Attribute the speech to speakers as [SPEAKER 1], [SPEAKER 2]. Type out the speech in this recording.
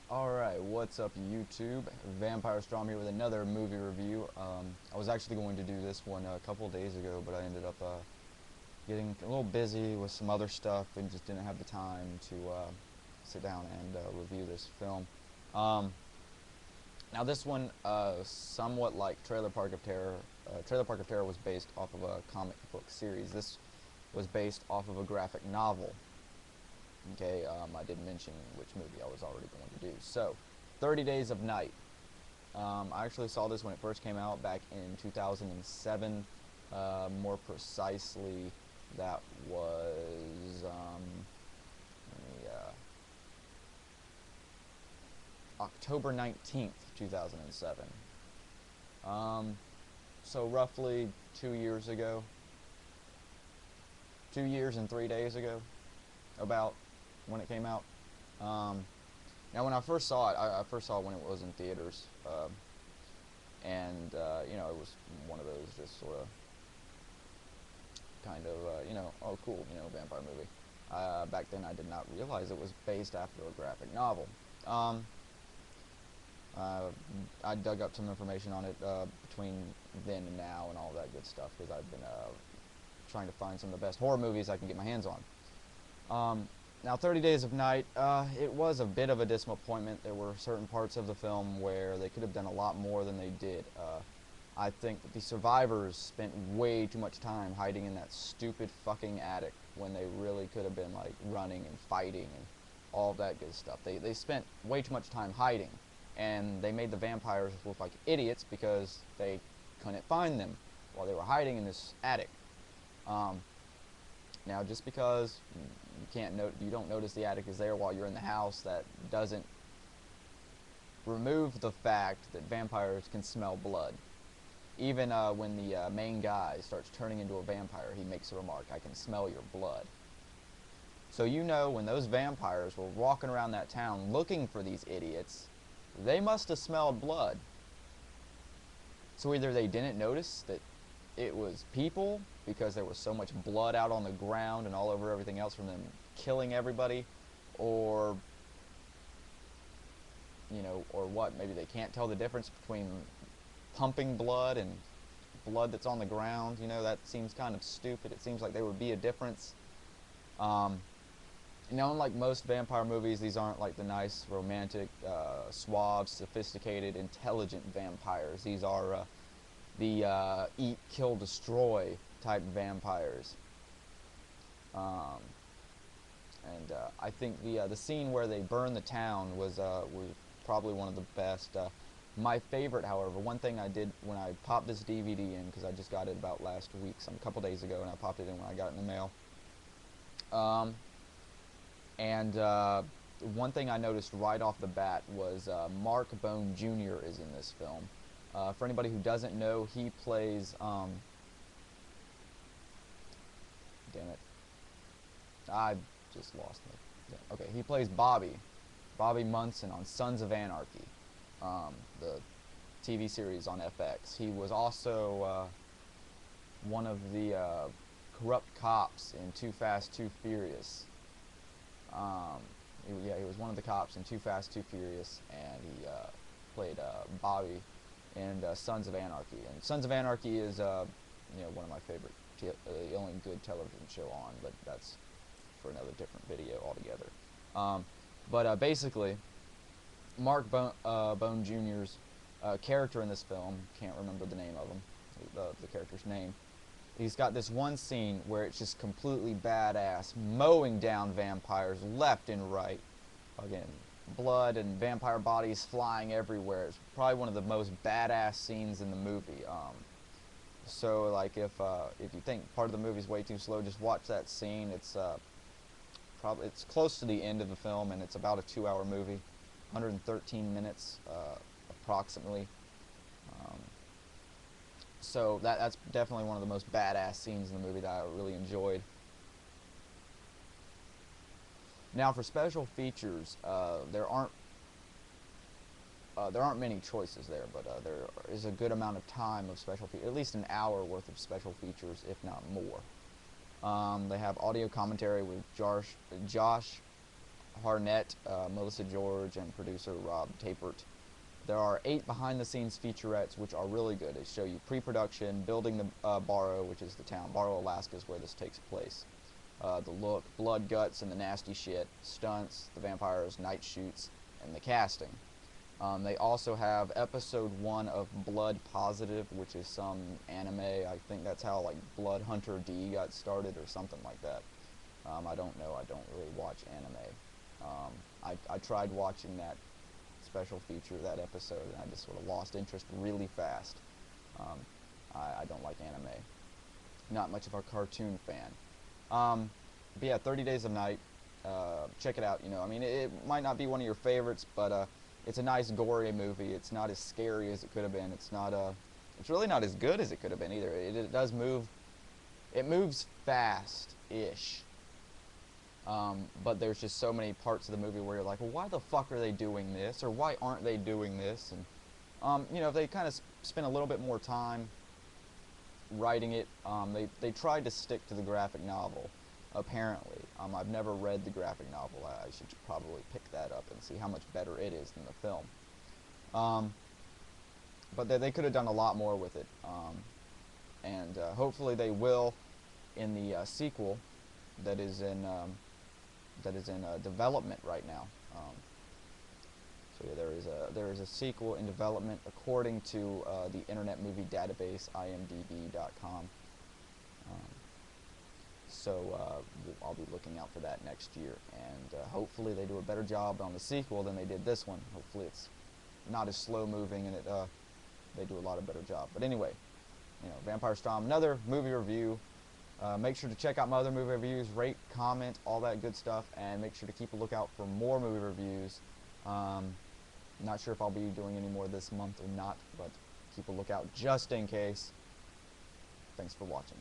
[SPEAKER 1] Alright, what's up YouTube? Vampirestrom here with another movie review. I was actually going to do this one a couple days ago, but I ended up getting a little busy with some other stuff and just didn't have the time to sit down and review this film. Um, Now this one, somewhat like Trailer Park of Terror. Trailer Park of Terror was based off of a comic book series. This was based off of a graphic novel. Okay, I did mention which movie I was already going to do. So, 30 Days of Night. I actually saw this when it first came out back in 2007. More precisely, that was October 19th, 2007. So roughly 2 years ago. 2 years and 3 days ago, about when it came out. Now, when I first saw it, I first saw it when it was in theaters, and it was one of those just sort of kind of oh cool, vampire movie. Back then, I did not realize it was based after a graphic novel. I dug up some information on it between then and now and all that good stuff because I've been trying to find some of the best horror movies I can get my hands on. Now, 30 Days of Night, it was a bit of a disappointment. There were certain parts of the film where they could have done a lot more than they did. I think that the survivors spent way too much time hiding in that stupid fucking attic when they really could have been, like, running and fighting and all that good stuff. They spent way too much time hiding, and they made the vampires look like idiots because they couldn't find them while they were hiding in this attic. Now, just because you don't notice the attic is there while you're in the house, that doesn't remove the fact that vampires can smell blood. Even when the main guy starts turning into a vampire, he makes a remark, "I can smell your blood." So when those vampires were walking around that town looking for these idiots, they must have smelled blood. So either they didn't notice that it was people because there was so much blood out on the ground and all over everything else from them killing everybody, or or what? Maybe they can't tell the difference between pumping blood and blood that's on the ground. That seems kind of stupid. It seems like there would be a difference. Unlike most vampire movies, these aren't like the nice, romantic, suave, sophisticated, intelligent vampires. These are the eat, kill, destroy type vampires. I think the scene where they burn the town was probably one of the best. My favorite, however, one thing I did when I popped this DVD in, because I just got it about last week, a couple days ago, and I popped it in when I got it in the mail. One thing I noticed right off the bat was Mark Bone Jr. is in this film. For anybody who doesn't know, he plays, damn it, I just lost me. Yeah, okay, he plays Bobby Munson on Sons of Anarchy, the TV series on FX. He was also one of the corrupt cops in Too Fast, Too Furious. He was one of the cops in Too Fast, Too Furious, and he played Bobby in Sons of Anarchy. And Sons of Anarchy is one of my favorite, the only good television show on, but that's for another different video altogether. Basically, Mark Bone Jr.'s character in this film, can't remember the name of him, the character's name. He's got this one scene where it's just completely badass, mowing down vampires left and right. Again, blood and vampire bodies flying everywhere. It's probably one of the most badass scenes in the movie. So, like, if you think part of the movie's way too slow, just watch that scene. It's close to the end of the film, and it's about a 2-hour movie, 113 minutes approximately. So that's definitely one of the most badass scenes in the movie that I really enjoyed. Now, for special features, there aren't many choices there, but there is a good amount of time of special features, at least an hour worth of special features, if not more. They have audio commentary with Josh Harnett, Melissa George, and producer Rob Tapert. There are 8 behind-the-scenes featurettes, which are really good. They show you pre-production, building the Barrow, which is the town. Barrow, Alaska is where this takes place. The look, blood, guts, and the nasty shit, stunts, the vampires, night shoots, and the casting. They also have episode 1 of Blood Positive, which is some anime. I think that's how like Blood Hunter D got started or something like that. I don't know. I don't really watch anime. I tried watching that special feature, that episode, and I just sort of lost interest really fast. I don't like anime. Not much of a cartoon fan. But yeah, 30 Days of Night. Check it out. You know, I mean, it might not be one of your favorites, but it's a nice gory movie. It's not as scary as it could have been. It's not it's really not as good as it could have been either. It does move. It moves fast-ish. But there's just so many parts of the movie where you're like, well, why the fuck are they doing this, or why aren't they doing this? And you know, if they kind of spent a little bit more time writing it, they tried to stick to the graphic novel. Apparently, I've never read the graphic novel. I should probably pick that up and see how much better it is than the film. But they could have done a lot more with it, and hopefully they will in the sequel that is in development right now. So yeah, there is a sequel in development according to the Internet Movie Database, IMDb.com. So I'll be looking out for that next year, and hopefully they do a better job on the sequel than they did this one. Hopefully it's not as slow moving, and they do a lot of better job. But anyway, you know, vampirestrom, another movie review. Make sure to check out my other movie reviews, rate, comment, all that good stuff, and make sure to keep a lookout for more movie reviews. Not sure if I'll be doing any more this month or not, but keep a lookout just in case. Thanks for watching.